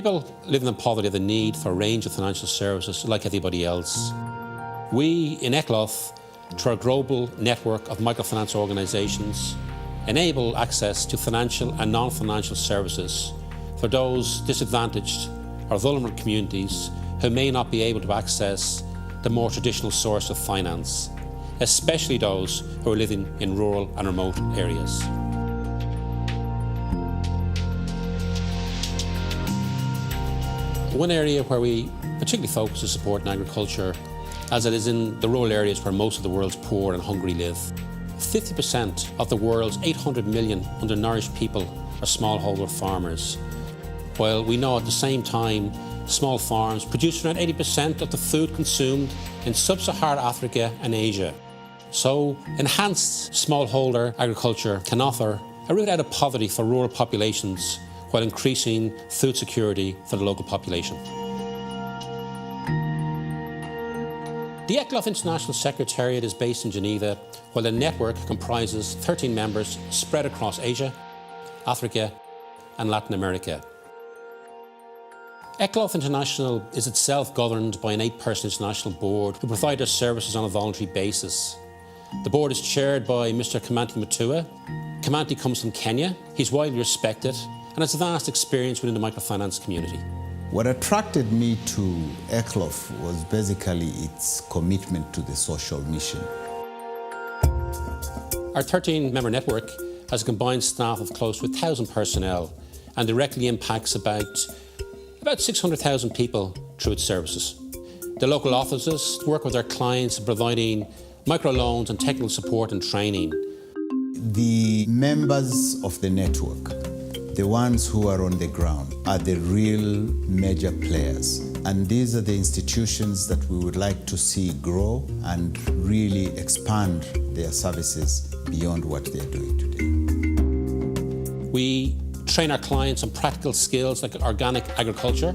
People living in poverty have the need for a range of financial services like everybody else. We in ECLOF, through our global network of microfinance organisations, enable access to financial and non-financial services for those disadvantaged or vulnerable communities who may not be able to access the more traditional source of finance, especially those who are living in rural and remote areas. One area where we particularly focus is supporting agriculture, as it is in the rural areas where most of the world's poor and hungry live. 50% of the world's 800 million undernourished people are smallholder farmers, while we know at the same time small farms produce around 80% of the food consumed in sub-Saharan Africa and Asia. So enhanced smallholder agriculture can offer a route out of poverty for rural populations while increasing food security for the local population. The ECLOF International Secretariat is based in Geneva, while the network comprises 13 members spread across Asia, Africa and Latin America. ECLOF International is itself governed by an 8-person international board who provide their services on a voluntary basis. The board is chaired by Mr. Kamanti Mutua. Kamanti comes from Kenya. He's widely respected and has vast experience within the microfinance community. What attracted me to ECLOF was basically its commitment to the social mission. Our 13-member network has a combined staff of close to 1,000 personnel and directly impacts about 600,000 people through its services. The local offices work with their clients in providing microloans and technical support and training. The members of the network, the ones who are on the ground, are the real major players. And these are the institutions that we would like to see grow and really expand their services beyond what they're doing today. We train our clients on practical skills like organic agriculture,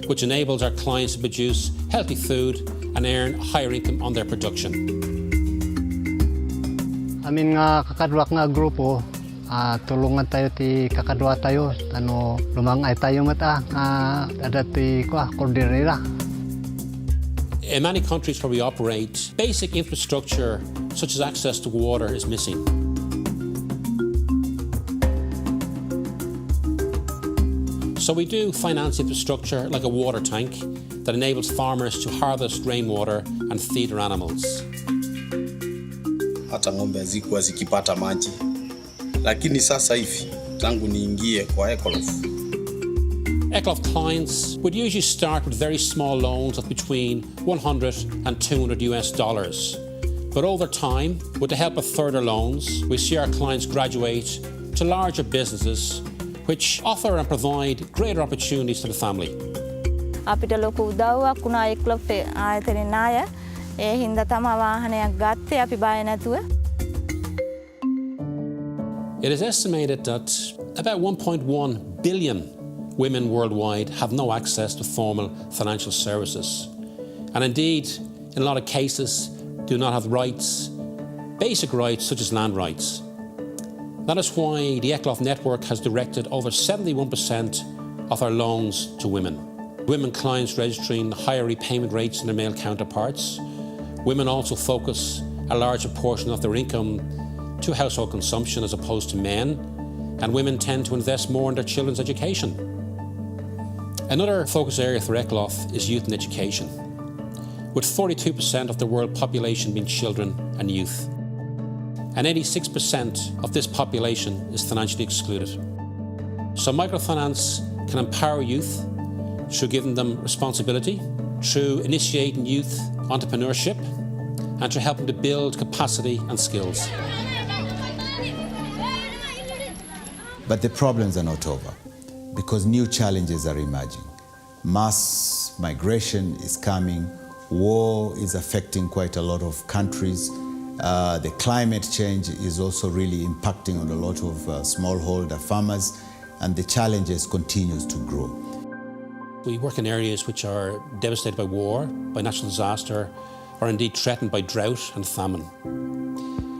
which enables our clients to produce healthy food and earn a higher income on their production. Amin nga kakadwa nga grupo, tulungan tayo ti kakadwa tayo, lumangay tayo mata adati koordinera. In many countries where we operate, basic infrastructure such as access to water is missing. So we do finance infrastructure like a water tank that enables farmers to harvest rainwater and feed their animals. Hata ng'ombe hazikuwa zikipata maji, lakini sasa hivi tangu niingie kwa ECLOF. ECLOF clients would usually start with very small loans of between $100 and $200 But over time, with the help of further loans, we see our clients graduate to larger businesses which offer and provide greater opportunities to the family. අපිට ලොකු උදව්වක් වුණා ECLOF ආයතනයේ ණය. ඒ හින්දා තමයි වාහනයක් ගත්තේ අපි බය නැතුව. It is estimated that about 1.1 billion women worldwide have no access to formal financial services, and indeed, in a lot of cases, do not have rights, basic rights such as land rights. That is why the ECLOF network has directed over 71% of our loans to women. Women clients registering higher repayment rates than their male counterparts. Women also focus a larger portion of their income to household consumption as opposed to men, and women tend to invest more in their children's education. Another focus area for ECLOF is youth and education, with 42% of the world population being children and youth. And 86% of this population is financially excluded. So microfinance can empower youth through giving them responsibility, through initiating youth entrepreneurship, and through helping to build capacity and skills. But the problems are not over, because new challenges are emerging. Mass migration is coming, war is affecting quite a lot of countries. The climate change is also really impacting on a lot of smallholder farmers, and the challenges continues to grow. We work in areas which are devastated by war, by natural disaster, or indeed threatened by drought and famine.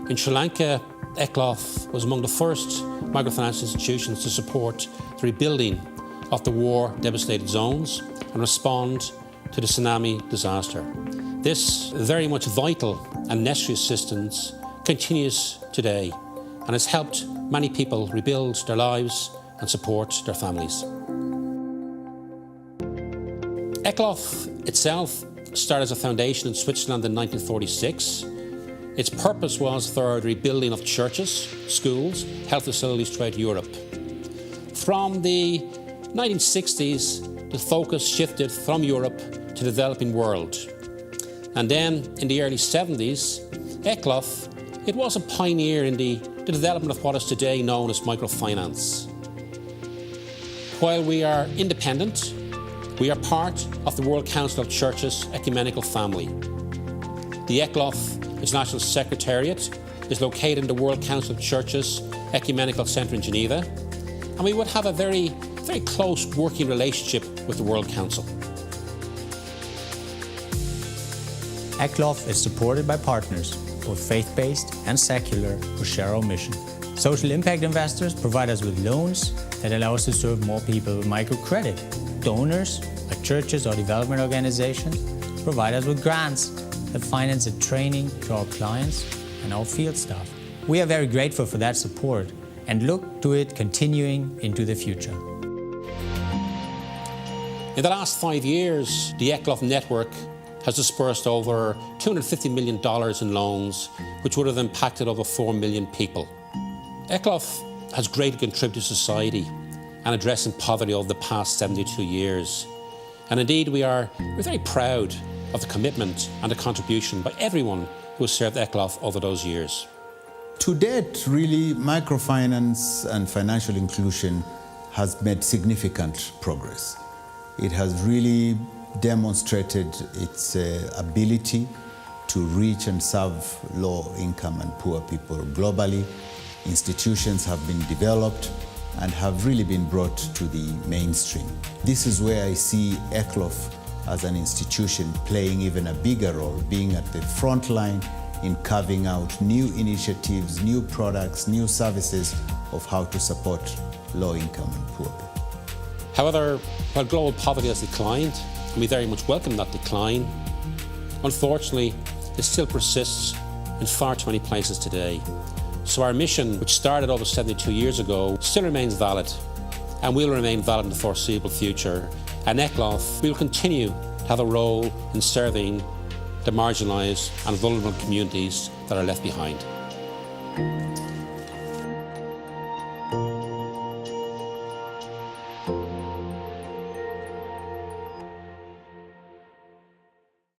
In Sri Lanka, ECLOF was among the first microfinance institutions to support the rebuilding of the war-devastated zones and respond to the tsunami disaster. This very much vital and necessary assistance continues today and has helped many people rebuild their lives and support their families. ECLOF itself started as a foundation in Switzerland in 1946. Its purpose was for the rebuilding of churches, schools, health facilities throughout Europe. From the 1960s, the focus shifted from Europe to the developing world. And then in the early 70s, ECLOF, it was a pioneer in the development of what is today known as microfinance. While we are independent, we are part of the World Council of Churches ecumenical family. The ECLOF International Secretariat is located in the World Council of Churches Ecumenical Centre in Geneva, and we would have a very close working relationship with the World Council. ECLOF is supported by partners, both faith-based and secular, who share our mission. Social impact investors provide us with loans that allow us to serve more people with microcredit. Donors, like churches or development organizations, provide us with grants that finance the training to our clients and our field staff. We are very grateful for that support and look to it continuing into the future. In the last 5 years, the ECLOF network has disbursed over $250 million in loans, which would have impacted over 4 million people. ECLOF has greatly contributed to society and addressing poverty over the past 72 years. And indeed, we're very proud of the commitment and the contribution by everyone who has served ECLOF over those years. To date, really, microfinance and financial inclusion has made significant progress. It has really demonstrated its ability to reach and serve low-income and poor people globally. Institutions have been developed and have really been brought to the mainstream. This is where I see ECLOF as an institution playing even a bigger role, being at the front line in carving out new initiatives, new products, new services of how to support low-income and poor people. However, while global poverty has declined, and we very much welcome that decline, unfortunately, it still persists in far too many places today. So our mission, which started over 72 years ago, still remains valid and will remain valid in the foreseeable future. And ECLOF will continue to have a role in serving the marginalised and vulnerable communities that are left behind.